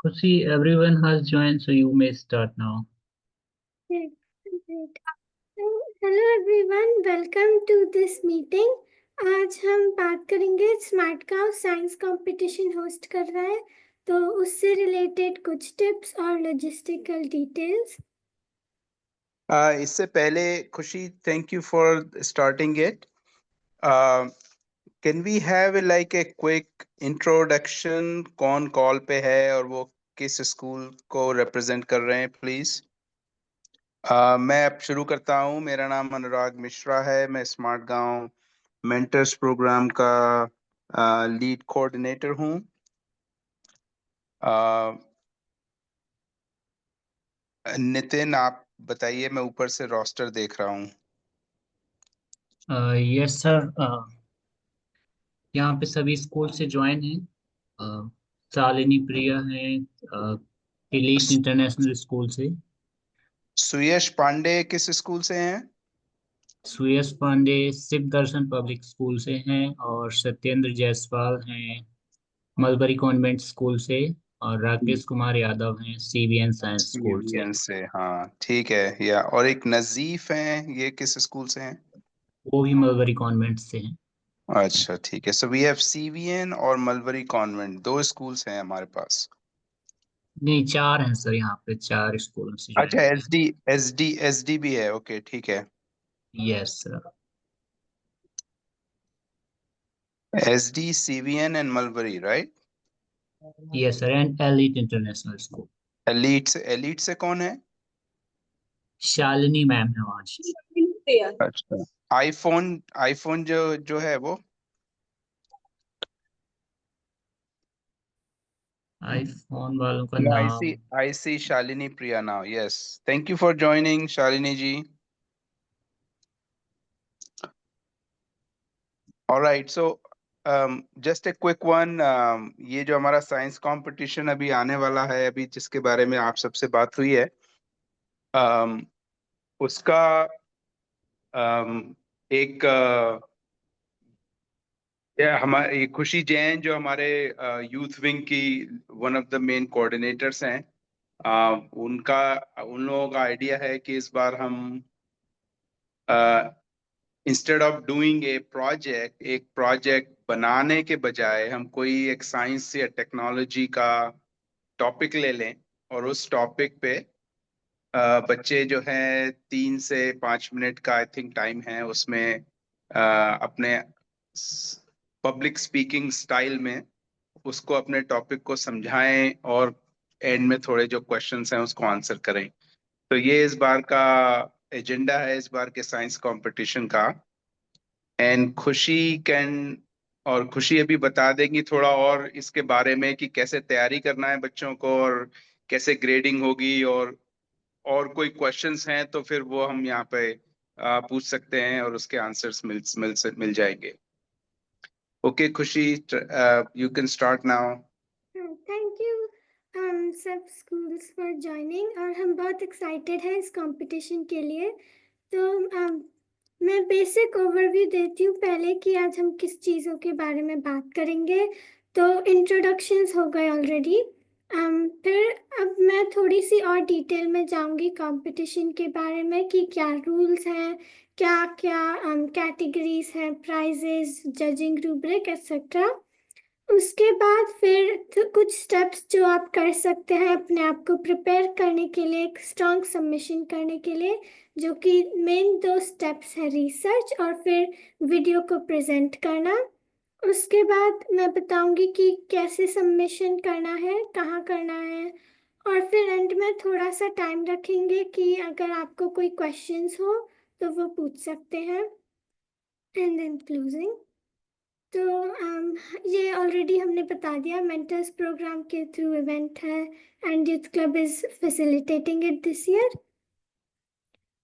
Kushi, everyone has joined, so you may start now. Great, great. Hello everyone, welcome to this meeting. आज हम बात करेंगे smart cow science competition host कर रहा है, तो उससे रिलेटेड कुछ टिप्स और लॉजिस्टिकल डिटेल्स। इससे पहले Khushi, thank you for starting it. Can we have like a quick introduction, कौन कॉल पे है और वो किस स्कूल को रिप्रेजेंट कर रहे हैं प्लीज। मैं अब शुरू करता हूँ। मेरा नाम अनुराग मिश्रा है। मैं स्मार्ट गांव मेंटर्स प्रोग्राम का लीड कोऑर्डिनेटर हूँ। नितिन, आप बताइए, मैं ऊपर से रोस्टर देख रहा हूँ। यस सर, यहाँ पे सभी स्कूल से ज्वाइन हैं। शालिनी प्रिया है एलीट इंटरनेशनल स्कूल से। सुयश पांडे किस स्कूल से हैं? सुयश पांडे शिव दर्शन पब्लिक स्कूल से हैं और सत्येंद्र जायसवाल हैं मलबरी कॉन्वेंट स्कूल से। और राकेश कुमार यादव हैं सीबीएन साइंस स्कूल से। सीबीएन से, हाँ ठीक है। या और एक नजीफ हैं, ये किस स्कूल से हैं? वो भी मलबरी कॉन्वेंट से हैं। अच्छा ठीक है। सो वी हैव सीबीएन और मलबरी कॉन्वेंट, दो स्कूल्स हैं हमारे पास। नहीं, चार हैं सर, यहाँ पे चार स्कूलों से ज्वाइन अच्छा, किया। एसडी भी है। ओके ठीक है। Yes sir. SD, CBN and mulberry, right? Yes sir, and elite international school. Elite से कौन है? शालिनी मैम है वहाँ से। अच्छा, आईफोन आईफोन जो जो है वो। आईफोन वालों का No, नाम। I see Shalini Priya now. Yes. Thank you for joining, Shalini ji. All right. So, just a quick one. ये जो हमारा साइंस कंपटीशन अभी आने वाला है, अभी जिसके बारे में आप सबसे बात हुई है, उसका एक हमारी खुशी जैन जो हमारे यूथ विंग की one of the main coordinators हैं, उनका उन लोगों का आइडिया है कि इस बार हम instead of doing a project, एक प्रोजेक्ट बनाने के बजाय हम कोई एक साइंस या टेक्नोलॉजी का टॉपिक ले लें और उस टॉपिक पे बच्चे जो हैं 3 से 5 मिनट का आई थिंक टाइम है, उसमें अपने पब्लिक स्पीकिंग स्टाइल में उसको अपने टॉपिक को समझाएं और एंड में थोड़े जो क्वेश्चंस हैं उसको आंसर करें। तो ये इस बार का एजेंडा है, इस बार के साइंस कंपटीशन का। एंड खुशी अभी बता देंगी थोड़ा और इसके बारे में कि कैसे तैयारी करना है बच्चों को और कैसे ग्रेडिंग होगी। और कोई क्वेश्चंस हैं तो फिर वो हम यहाँ पे पूछ सकते हैं और उसके आंसर्स मिल जाएंगे। ओके खुशी, you can start now. Thank you सब स्कूल्स फॉर ज्वाइनिंग, और हम बहुत एक्साइटेड हैं इस कंपटीशन के लिए। तो मैं बेसिक ओवरव्यू देती हूँ पहले कि आज हम किस चीज़ों के बारे में बात करेंगे। तो इंट्रोडक्शंस हो गए ऑलरेडी। फिर अब मैं थोड़ी सी और डिटेल में जाऊंगी कंपटीशन के बारे में कि क्या रूल्स हैं, क्या क्या कैटेगरीज हैं, प्राइजेस, जजिंग रूब्रिक एक्सेट्रा। उसके बाद फिर कुछ स्टेप्स जो आप कर सकते हैं अपने आप को प्रिपेयर करने के लिए, एक स्ट्रॉन्ग सबमिशन करने के लिए, जो कि मेन 2 स्टेप्स है, रिसर्च और फिर वीडियो को प्रेजेंट करना। उसके बाद मैं बताऊंगी कि कैसे सबमिशन करना है, कहाँ करना है, और फिर एंड में थोड़ा सा टाइम रखेंगे कि अगर आपको कोई क्वेश्चंस हो तो वो पूछ सकते हैं। And then closing. तो ये ऑलरेडी हमने बता दिया, मेंटर्स प्रोग्राम के थ्रू इवेंट है and youth club is facilitating it this year.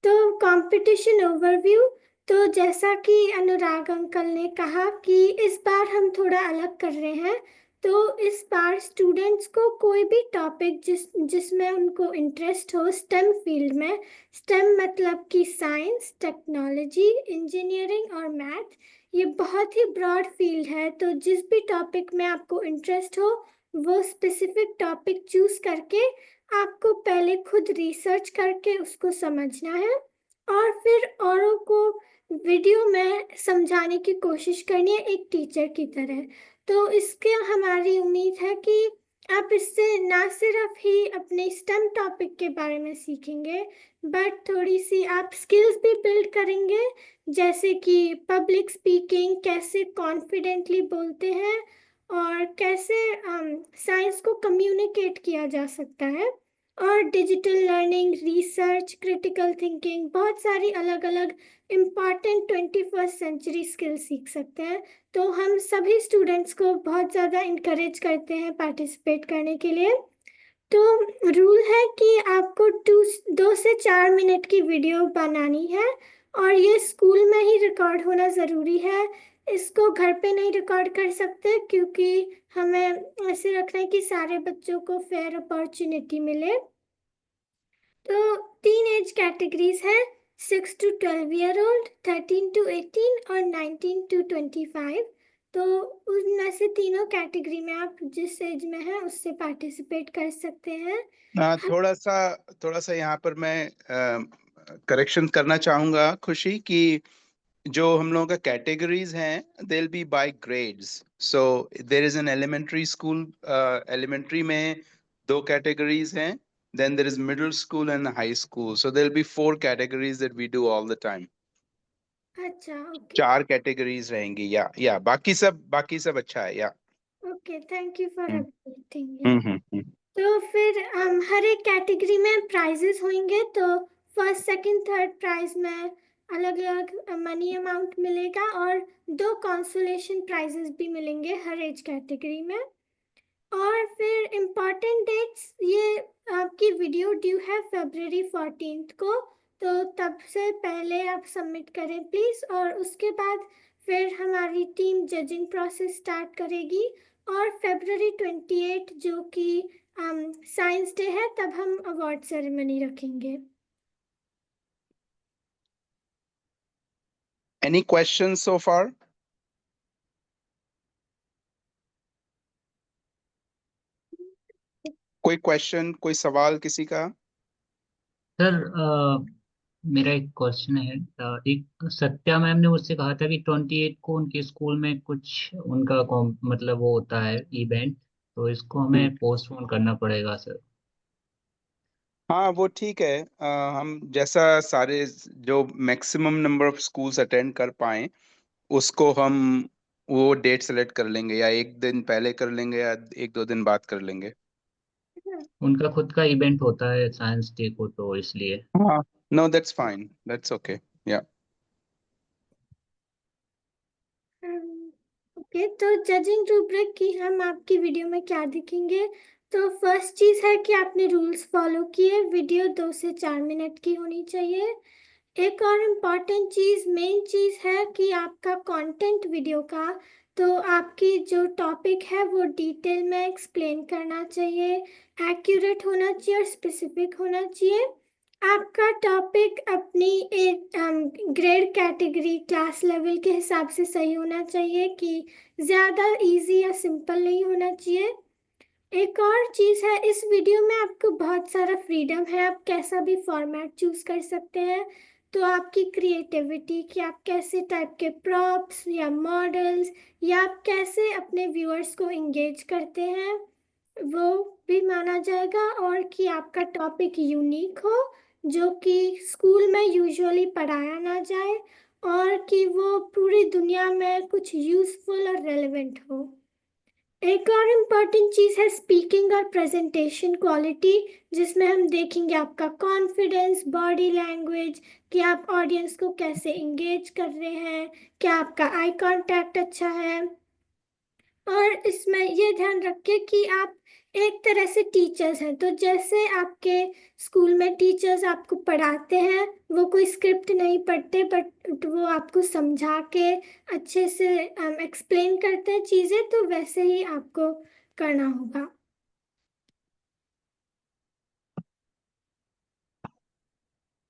तो कंपटीशन ओवरव्यू, तो जैसा कि अनुराग अंकल ने कहा कि इस बार हम थोड़ा अलग कर रहे हैं। तो इस बार स्टूडेंट्स को कोई भी टॉपिक जिसमें उनको इंटरेस्ट हो स्टेम फील्ड में, स्टेम मतलब कि साइंस, टेक्नोलॉजी, इंजीनियरिंग और मैथ, ये बहुत ही ब्रॉड फील्ड है। तो जिस भी टॉपिक में आपको इंटरेस्ट हो वो स्पेसिफिक टॉपिक चूज करके आपको पहले खुद रिसर्च करके उसको समझना है और फिर औरों को वीडियो में समझाने की कोशिश करनी है एक टीचर की तरह। तो इसके हमारी उम्मीद है कि आप इससे ना सिर्फ ही अपने स्टेम टॉपिक के बारे में सीखेंगे बट थोड़ी सी आप स्किल्स भी बिल्ड करेंगे, जैसे कि पब्लिक स्पीकिंग, कैसे कॉन्फिडेंटली बोलते हैं और कैसे साइंस को कम्युनिकेट किया जा सकता है, और digital learning, research, critical thinking, बहुत सारी अलग अलग इम्पॉर्टेंट 21st सेंचुरी स्किल्स सीख सकते हैं। तो हम सभी स्टूडेंट्स को बहुत ज़्यादा इनकरेज करते हैं पार्टिसिपेट करने के लिए। तो रूल है कि आपको 2 से 4 मिनट की वीडियो बनानी है और ये स्कूल में ही रिकॉर्ड होना ज़रूरी है। इसको घर पे नहीं रिकॉर्ड कर सकते क्योंकि हमें ऐसे रखना है कि सारे बच्चों को फेयर अपॉर्चुनिटी मिले। तो 3 एज कैटेगरीज है, 6 to 12 ईयर ओल्ड, 13 to 18 और 19 to 25। तो उनमें से तीनों कैटेगरी में आप जिस एज में हैं उससे पार्टिसिपेट कर सकते हैं। थोड़ा सा यहाँ पर मैं करेक्शन करना चाहूंगा खुशी कि जो हम लोगों का कैटेगरीज हैं they'll be by grades. So there is an elementary school, elementary में 2 categories हैं, then there is middle school and high school. So there'll be 4 categories that we do all the time. अच्छा, okay 4 categories रहेंगी या बाकी सब अच्छा है या okay, thank you for hmm updating. हम्म तो फिर हर एक कैटेगरी में प्राइजेस होंगे। तो फर्स्ट, सेकंड, थर्ड प्राइज में अलग अलग मनी अमाउंट मिलेगा और 2 कंसोलेशन प्राइजेस भी मिलेंगे हर एज कैटेगरी में। और फिर इम्पॉर्टेंट डेट्स, ये आपकी वीडियो ड्यू है February 14th को, तो तब से पहले आप सबमिट करें प्लीज़। और उसके बाद फिर हमारी टीम जजिंग प्रोसेस स्टार्ट करेगी और February 28 जो कि साइंस डे है तब हम अवार्ड सेरेमनी रखेंगे। Any questions so far? कोई क्वेश्चन, कोई सवाल किसी का? सर मेरा एक क्वेश्चन है। एक सत्या मैम ने मुझसे कहा था कि 28 को उनके स्कूल में कुछ उनका मतलब वो होता है इवेंट, तो इसको हमें पोस्टपोन करना पड़ेगा सर। हाँ वो ठीक है। हम जैसा सारे जो maximum number of schools attend कर पाए उसको हम वो डेट सेलेक्ट कर लेंगे, या एक दिन पहले कर लेंगे या 1-2 दिन बाद कर लेंगे। उनका खुद का इवेंट होता है साइंस डे को, तो इसलिए। हाँ, no that's fine, that's okay या ओके, तो जजिंग रूब्रिक की हम आपकी वीडियो में क्या दिखेंगे। तो फर्स्ट चीज़ है कि आपने रूल्स फॉलो किए, वीडियो 2 से 4 मिनट की होनी चाहिए। एक और इम्पॉर्टेंट चीज़, मेन चीज़ है कि आपका कंटेंट वीडियो का, तो आपकी जो टॉपिक है वो डिटेल में एक्सप्लेन करना चाहिए, एक्यूरेट होना चाहिए और स्पेसिफिक होना चाहिए। आपका टॉपिक अपनी एक ग्रेड कैटेगरी क्लास लेवल के हिसाब से सही होना चाहिए कि ज़्यादा इजी या सिंपल नहीं होना चाहिए। एक और चीज़ है, इस वीडियो में आपको बहुत सारा फ्रीडम है, आप कैसा भी फॉर्मेट चूज कर सकते हैं। तो आपकी क्रिएटिविटी कि आप कैसे टाइप के प्रॉप्स या मॉडल्स या आप कैसे अपने व्यूअर्स को इंगेज करते हैं वो भी माना जाएगा, और कि आपका टॉपिक यूनिक हो जो कि स्कूल में यूजुअली पढ़ाया ना जाए और कि वो पूरी दुनिया में कुछ यूजफुल और रेलेवेंट हो। एक और इम्पॉर्टेंट चीज़ है स्पीकिंग और प्रेजेंटेशन क्वालिटी, जिसमें हम देखेंगे आपका कॉन्फिडेंस, बॉडी लैंग्वेज, कि आप ऑडियंस को कैसे इंगेज कर रहे हैं, क्या आपका आई कांटेक्ट अच्छा है। और इसमें ये ध्यान रखिए कि आप एक तरह से टीचर्स हैं, तो जैसे आपके स्कूल में टीचर्स आपको पढ़ाते हैं, वो कोई स्क्रिप्ट नहीं पढ़ते बट वो आपको समझा के अच्छे से एक्सप्लेन करते हैं चीज़ें, तो वैसे ही आपको करना होगा।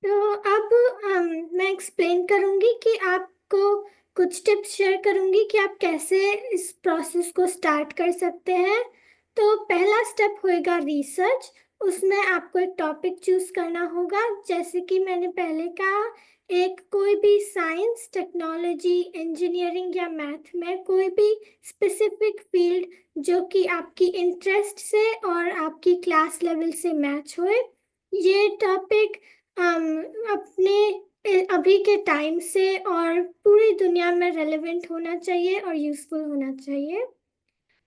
तो अब मैं एक्सप्लेन करूँगी कि आपको कुछ टिप्स शेयर करूँगी कि आप कैसे इस प्रोसेस को स्टार्ट कर सकते हैं। तो पहला स्टेप होएगा रिसर्च। उसमें आपको एक टॉपिक चूज करना होगा, जैसे कि मैंने पहले कहा, एक कोई भी साइंस, टेक्नोलॉजी, इंजीनियरिंग या मैथ में कोई भी स्पेसिफिक फील्ड जो कि आपकी इंटरेस्ट से और आपकी क्लास लेवल से मैच होए। ये टॉपिक अपने अभी के टाइम से और पूरी दुनिया में रेलेवेंट होना चाहिए और यूजफुल होना चाहिए।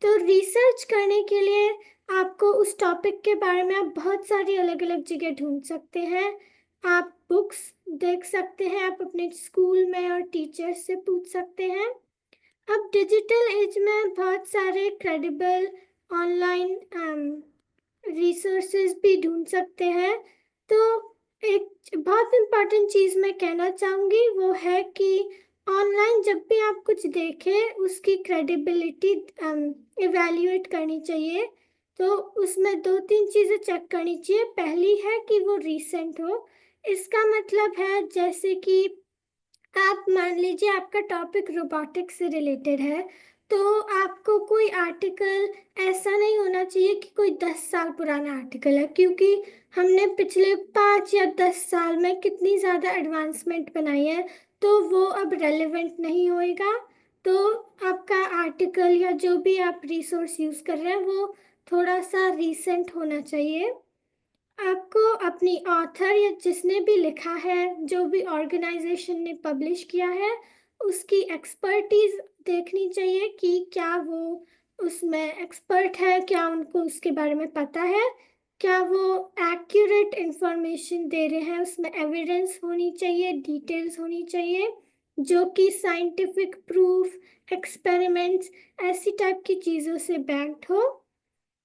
तो रिसर्च करने के लिए आपको उस टॉपिक के बारे में आप बहुत सारी अलग अलग जगह ढूंढ सकते हैं। आप बुक्स देख सकते हैं, आप अपने स्कूल में और टीचर से पूछ सकते हैं। अब डिजिटल एज में बहुत सारे क्रेडिबल ऑनलाइन रिसोर्सेज भी ढूंढ सकते हैं। तो एक बहुत इम्पोर्टेंट चीज़ मैं कहना चाहूँगी वो है कि ऑनलाइन जब भी आप कुछ देखें उसकी क्रेडिबिलिटी इवैल्यूएट करनी चाहिए। तो उसमें 2-3 चीज़ें चेक करनी चाहिए। पहली है कि वो रीसेंट हो। इसका मतलब है जैसे कि आप मान लीजिए आपका टॉपिक रोबोटिक्स से रिलेटेड है, तो आपको कोई आर्टिकल ऐसा नहीं होना चाहिए कि कोई 10 साल पुराना आर्टिकल है, क्योंकि हमने पिछले 5 या 10 साल में कितनी ज़्यादा एडवांसमेंट बनाई है, तो वो अब रेलेवेंट नहीं होएगा। तो आपका आर्टिकल या जो भी आप रिसोर्स यूज़ कर रहे हैं वो थोड़ा सा रीसेंट होना चाहिए। आपको अपनी ऑथर या जिसने भी लिखा है, जो भी ऑर्गेनाइजेशन ने पब्लिश किया है, उसकी एक्सपर्टीज देखनी चाहिए कि क्या वो उसमें एक्सपर्ट है, क्या उनको उसके बारे में पता है, क्या वो एक्यूरेट इंफॉर्मेशन दे रहे हैं, उसमें एविडेंस होनी चाहिए, डिटेल्स होनी चाहिए जो कि साइंटिफिक प्रूफ, एक्सपेरिमेंट्स, ऐसी टाइप की चीज़ों से बैक्ड हो।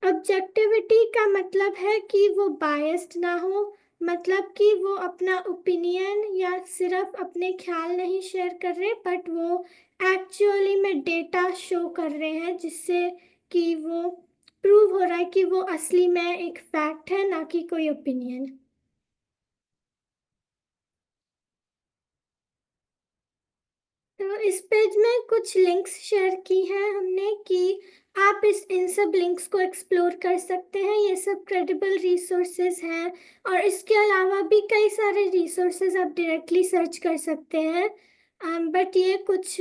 ऑब्जेक्टिविटी का मतलब है कि वो बायस्ड ना हो, मतलब कि वो अपना ओपिनियन या सिर्फ अपने ख्याल नहीं शेयर कर रहे, बट वो एक्चुअली में डेटा शो कर रहे हैं जिससे कि वो प्रूव हो रहा है कि वो असली में एक फैक्ट है, ना कि कोई ओपिनियन। तो इस पेज में कुछ लिंक्स शेयर की हैं हमने कि आप इन सब लिंक्स को एक्सप्लोर कर सकते हैं। ये सब क्रेडिबल रिसोर्सेज हैं और इसके अलावा भी कई सारे रिसोर्सेज आप डायरेक्टली सर्च कर सकते हैं। बट ये कुछ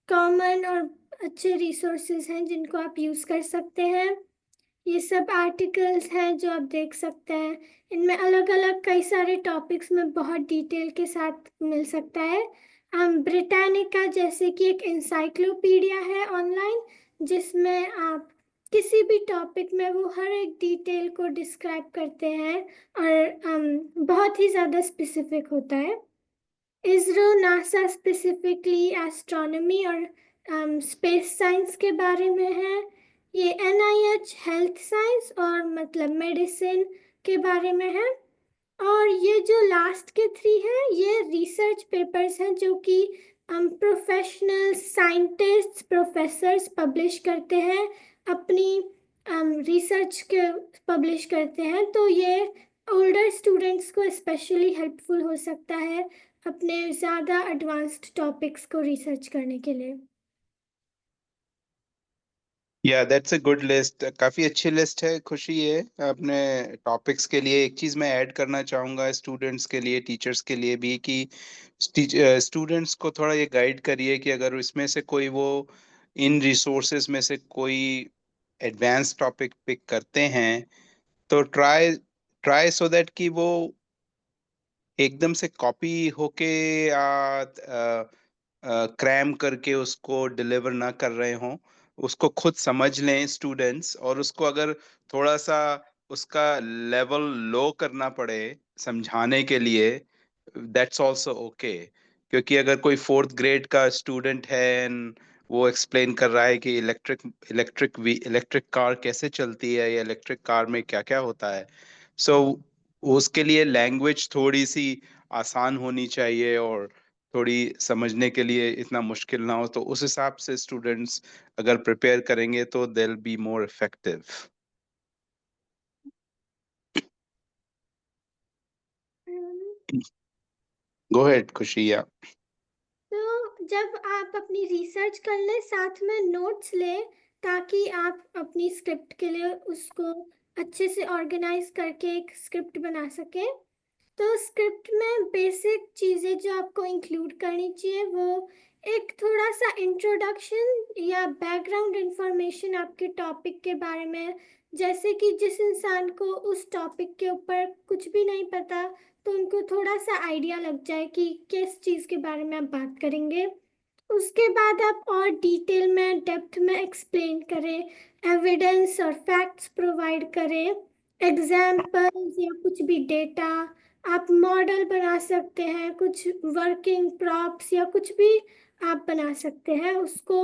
कॉमन और अच्छे रिसोर्सेज हैं जिनको आप यूज़ कर सकते हैं। ये सब आर्टिकल्स हैं जो आप देख सकते हैं। इनमें अलग अलग कई सारे टॉपिक्स में बहुत डिटेल के साथ मिल सकता है। ब्रिटानिका जैसे कि एक इंसाइक्लोपीडिया है ऑनलाइन, जिसमें आप किसी भी टॉपिक में वो हर एक डिटेल को डिस्क्राइब करते हैं और बहुत ही ज़्यादा स्पेसिफिक होता है। इसरो, नासा स्पेसिफिकली एस्ट्रोनॉमी और स्पेस साइंस के बारे में है। ये NIH हेल्थ साइंस और मतलब मेडिसिन के बारे में है। और ये जो लास्ट के 3 हैं ये रिसर्च पेपर्स हैं जो कि प्रोफेशनल साइंटिस्ट्स, प्रोफेसर्स पब्लिश करते हैं, अपनी रिसर्च के पब्लिश करते हैं। तो ये ओल्डर स्टूडेंट्स को स्पेशली हेल्पफुल हो सकता है अपने ज़्यादा एडवांस्ड टॉपिक्स को रिसर्च करने के लिए। या दैट्स अ गुड लिस्ट, काफी अच्छी लिस्ट है खुशी। ये अपने टॉपिक्स के लिए एक चीज मैं ऐड करना चाहूंगा स्टूडेंट्स के लिए, टीचर्स के लिए भी, कि स्टूडेंट्स को थोड़ा ये गाइड करिए कि अगर इसमें से कोई वो इन रिसोर्सेज में से कोई एडवांस टॉपिक पिक करते हैं तो ट्राई ट्राई सो दैट कि वो एकदम से कॉपी होके क्रैम करके उसको डिलीवर ना कर रहे हों। उसको खुद समझ लें स्टूडेंट्स, और उसको अगर थोड़ा सा उसका लेवल लो करना पड़े समझाने के लिए, दैट्स ऑल्सो ओके। क्योंकि अगर कोई 4th ग्रेड का स्टूडेंट है and वो एक्सप्लेन कर रहा है कि इलेक्ट्रिक कार कैसे चलती है या इलेक्ट्रिक कार में क्या क्या होता है, सो उसके लिए लैंग्वेज थोड़ी सी आसान होनी चाहिए और थोड़ी समझने के लिए इतना मुश्किल ना हो। तो उस हिसाब से स्टूडेंट्स अगर प्रिपेयर करेंगे तो they will be more effective. Go ahead खुशी। या तो जब आप अपनी रिसर्च कर लें, साथ में नोट्स लें, ताकि आप अपनी स्क्रिप्ट के लिए उसको अच्छे से ऑर्गेनाइज करके एक स्क्रिप्ट बना सकें। तो स्क्रिप्ट में बेसिक चीज़ें जो आपको इंक्लूड करनी चाहिए वो एक थोड़ा सा इंट्रोडक्शन या बैकग्राउंड इंफॉर्मेशन आपके टॉपिक के बारे में, जैसे कि जिस इंसान को उस टॉपिक के ऊपर कुछ भी नहीं पता तो उनको थोड़ा सा आइडिया लग जाए कि किस चीज़ के बारे में आप बात करेंगे। उसके बाद आप और डिटेल में डेप्थ में एक्सप्लेन करें, एविडेंस और फैक्ट्स प्रोवाइड करें, एग्जाम्पल्स या कुछ भी डेटा। आप मॉडल बना सकते हैं, कुछ वर्किंग प्रॉप्स या कुछ भी आप बना सकते हैं उसको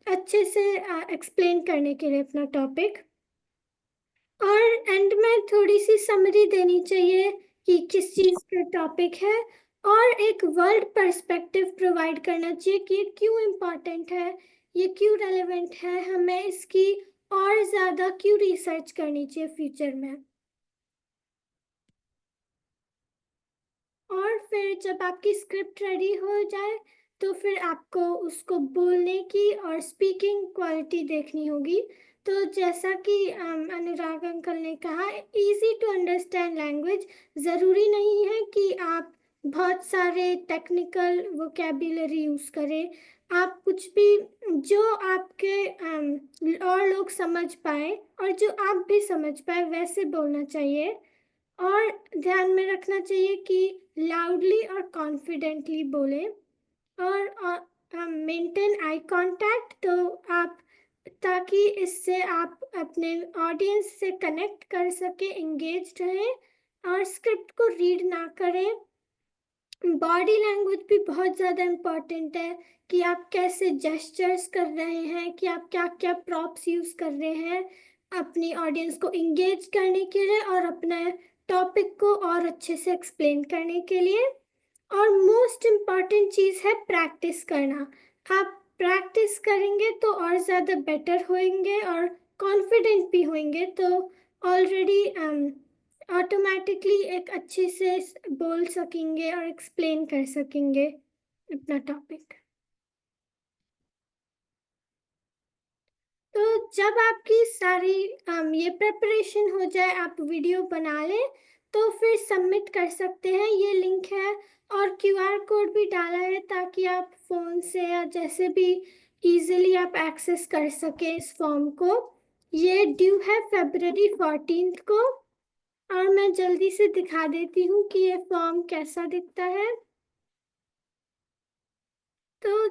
अच्छे से एक्सप्लेन करने के लिए अपना टॉपिक। और एंड में थोड़ी सी समरी देनी चाहिए कि किस चीज़ का टॉपिक है, और एक वर्ल्ड पर्सपेक्टिव प्रोवाइड करना चाहिए कि ये क्यों इम्पोर्टेंट है, ये क्यों रेलेवेंट है, हमें इसकी और ज़्यादा क्यों रिसर्च करनी चाहिए फ्यूचर में। और फिर जब आपकी स्क्रिप्ट रेडी हो जाए तो फिर आपको उसको बोलने की और स्पीकिंग क्वालिटी देखनी होगी। तो जैसा कि अनुराग अंकल ने कहा, इजी टू अंडरस्टैंड लैंग्वेज, ज़रूरी नहीं है कि आप बहुत सारे टेक्निकल वोकेबुलरी यूज़ करें। आप कुछ भी जो आपके और लोग समझ पाए और जो आप भी समझ पाए वैसे बोलना चाहिए। और ध्यान में रखना चाहिए कि लाउडली और कॉन्फिडेंटली बोले, और मेंटेन आई कांटेक्ट, तो आप ताकि इससे आप अपने ऑडियंस से कनेक्ट कर सके, एंगेज्ड रहें और स्क्रिप्ट को रीड ना करें। बॉडी लैंग्वेज भी बहुत ज़्यादा इम्पॉर्टेंट है कि आप कैसे जेस्चर्स कर रहे हैं, कि आप क्या क्या प्रॉप्स यूज़ कर रहे हैं अपनी ऑडियंस को इंगेज करने के लिए और अपने टॉपिक को और अच्छे से एक्सप्लेन करने के लिए। और मोस्ट इम्पॉर्टेंट चीज़ है प्रैक्टिस करना। आप प्रैक्टिस करेंगे तो और ज़्यादा बेटर होंगे और कॉन्फिडेंट भी होंगे, तो ऑलरेडी ऑटोमेटिकली एक अच्छे से बोल सकेंगे और एक्सप्लेन कर सकेंगे अपना टॉपिक। तो जब आपकी सारी ये प्रिपरेशन हो जाए, आप वीडियो बना लें, तो फिर सबमिट कर सकते हैं। ये लिंक है और क्यूआर कोड भी डाला है ताकि आप फ़ोन से या जैसे भी इजीली आप एक्सेस कर सकें इस फॉर्म को। ये ड्यू है February 14 को, और मैं जल्दी से दिखा देती हूँ कि ये फॉर्म कैसा दिखता है। तो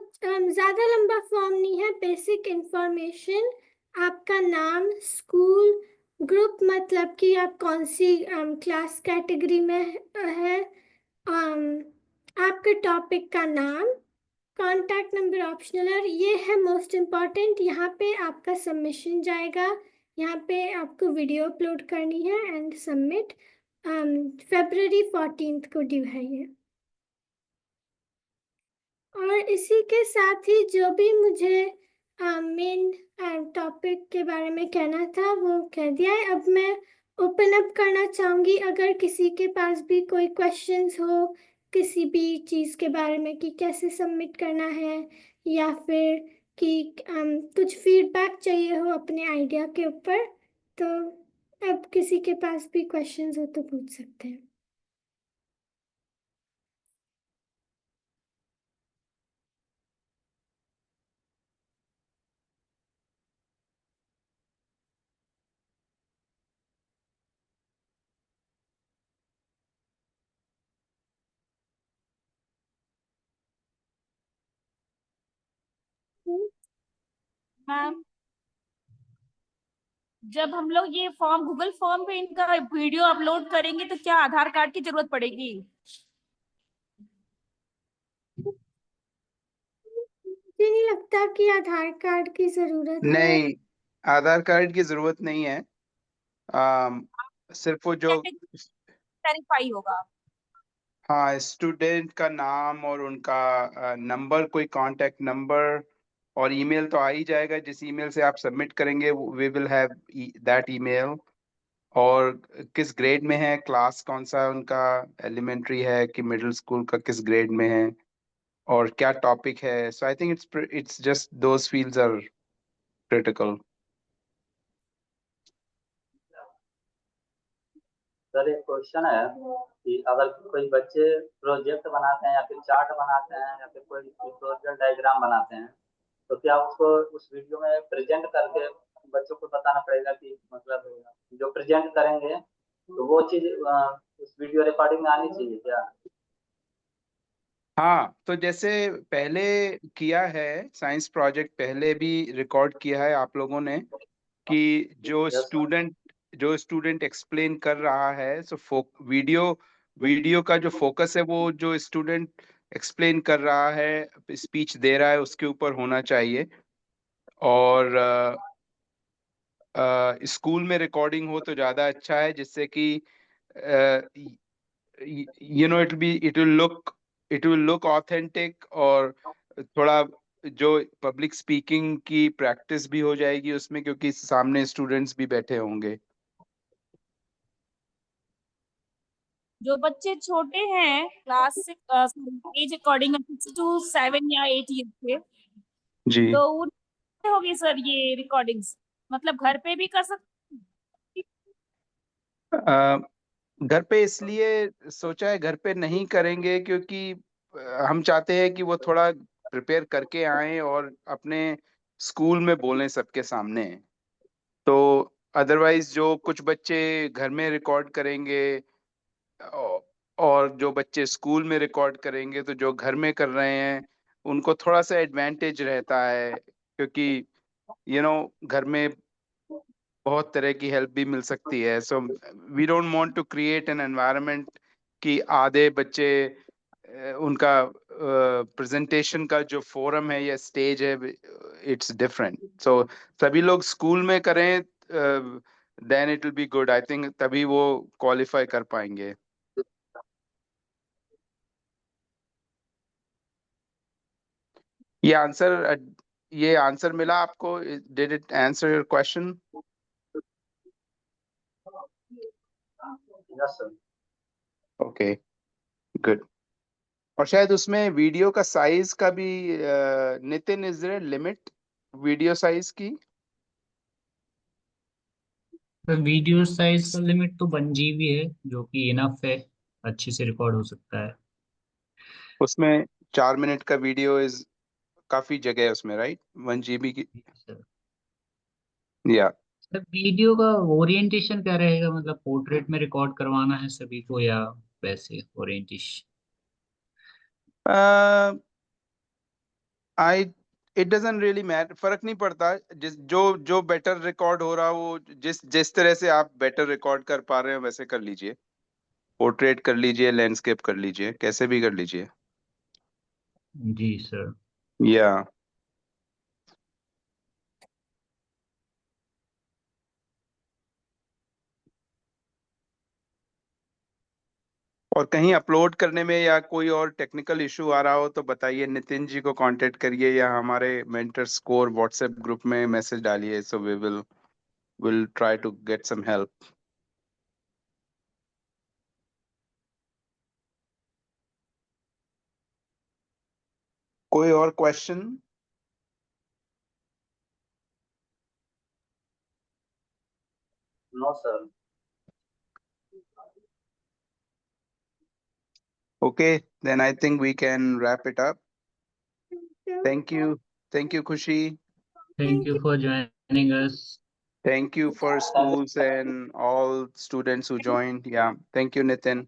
ज़्यादा लंबा फॉर्म नहीं है, बेसिक इंफॉर्मेशन, आपका नाम, स्कूल, ग्रुप मतलब कि आप कौन सी क्लास कैटेगरी में है, आपके टॉपिक का नाम, कॉन्टैक्ट नंबर ऑप्शनल है, ये है मोस्ट इम्पॉर्टेंट। यहाँ पे आपका सबमिशन जाएगा, यहाँ पे आपको वीडियो अपलोड करनी है एंड सबमिट। February 14 को ड्यू है ये। और इसी के साथ ही जो भी मुझे मेन टॉपिक के बारे में कहना था वो कह दिया है। अब मैं ओपन अप करना चाहूँगी, अगर किसी के पास भी कोई क्वेश्चंस हो किसी भी चीज़ के बारे में कि कैसे सबमिट करना है, या फिर कि कुछ फीडबैक चाहिए हो अपने आइडिया के ऊपर, तो अब किसी के पास भी क्वेश्चंस हो तो पूछ सकते हैं। मैम, जब हम लोग ये फॉर्म गूगल फॉर्म पे इनका वीडियो अपलोड करेंगे तो क्या आधार कार्ड की जरूरत पड़ेगी? मुझे नहीं लगता कि आधार कार्ड की जरूरत है। नहीं, आधार कार्ड की जरूरत नहीं है। सिर्फ वो जो वेरीफाई होगा। हाँ, स्टूडेंट का नाम और उनका नंबर, कोई कांटेक्ट नंबर और ईमेल तो आ ही जाएगा। जिस ईमेल से आप सबमिट करेंगे we will have that email. और किस ग्रेड में है, क्लास कौन सा है उनका, एलिमेंट्री है कि मिडिल स्कूल का, किस ग्रेड में है और क्या टॉपिक है। So I think it's just those fields are critical. Sir एक क्वेश्चन है कि अगर कोई बच्चे प्रोजेक्ट बनाते हैं या फिर चार्ट बनाते हैं या फिर कोई पिक्टोरियल डायग्राम बनाते हैं, तो क्या उसको उस वीडियो में प्रेजेंट करके बच्चों को बताना पड़ेगा कि मतलब जो प्रेजेंट करेंगे तो वो चीज उस वीडियो रिकॉर्डिंग में आनी चाहिए क्या? हाँ, तो जैसे पहले किया है साइंस प्रोजेक्ट, पहले भी रिकॉर्ड किया है आप लोगों ने कि जो Yes, sir. स्टूडेंट एक्सप्लेन कर रहा है, सो वीडियो का जो फोकस है वो जो स्टूडेंट एक्सप्लेन कर रहा है, स्पीच दे रहा है, उसके ऊपर होना चाहिए। और स्कूल में रिकॉर्डिंग हो तो ज़्यादा अच्छा है, जिससे कि इट विल लुक ऑथेंटिक, और थोड़ा जो पब्लिक स्पीकिंग की प्रैक्टिस भी हो जाएगी उसमें, क्योंकि सामने स्टूडेंट्स भी बैठे होंगे। जो बच्चे छोटे हैं क्लास एज अकॉर्डिंग 6 to 7 या 8 ईयर के, जी। तो उन होगी सर ये रिकॉर्डिंग्स, मतलब घर पे भी कर सकते? अ, घर पे इसलिए सोचा है, घर पे नहीं करेंगे क्योंकि हम चाहते हैं कि वो थोड़ा प्रिपेयर करके आए और अपने स्कूल में बोलें सबके सामने। तो अदरवाइज जो कुछ बच्चे घर में रिकॉर्ड करेंगे औ- और जो बच्चे स्कूल में रिकॉर्ड करेंगे, तो जो घर में कर रहे हैं उनको थोड़ा सा एडवांटेज रहता है, क्योंकि घर में बहुत तरह की हेल्प भी मिल सकती है। So we don't want to create an environment कि आधे बच्चे उनका प्रेजेंटेशन का जो फोरम है या स्टेज है, इट्स डिफरेंट। सो सभी लोग स्कूल में करें, then it will be good, I think, तभी वो क्वालिफाई कर पाएंगे। ये आंसर मिला आपको? Did it answer your question? Yes, sir. Okay, good. और शायद उसमें वीडियो का साइज का भी, Nitin, is there limit video size की? तो वीडियो साइज का लिमिट तो 1 GB है, जो कि इनफ है, अच्छे से रिकॉर्ड हो सकता है। उसमें 4 मिनट का वीडियो इज काफी जगह है उसमें, राइट? 1 GB की। सर, या वीडियो का ओरिएंटेशन क्या रहेगा, मतलब पोर्ट्रेट में रिकॉर्ड करवाना है सभी को या वैसे orientation? I it doesn't really matter, फर्क नहीं पड़ता। जो बेटर रिकॉर्ड हो रहा, वो जिस जिस तरह से आप बेटर रिकॉर्ड कर पा रहे हो वैसे कर लीजिए। पोर्ट्रेट कर लीजिए, लैंडस्केप कर लीजिए, कैसे भी कर लीजिए। जी सर। या और कहीं अपलोड करने में या कोई और टेक्निकल इशू आ रहा हो तो बताइए, नितिन जी को कांटेक्ट करिए या हमारे मेंटर स्कोर व्हाट्सएप ग्रुप में मैसेज डालिए, so we will try to get some help. कोई और question? No, sir. Okay, then I think we can wrap it up. So, Thank you, Khushi. Thank you for joining us. Thank you for schools and all students who joined. Yeah, thank you, Nitin.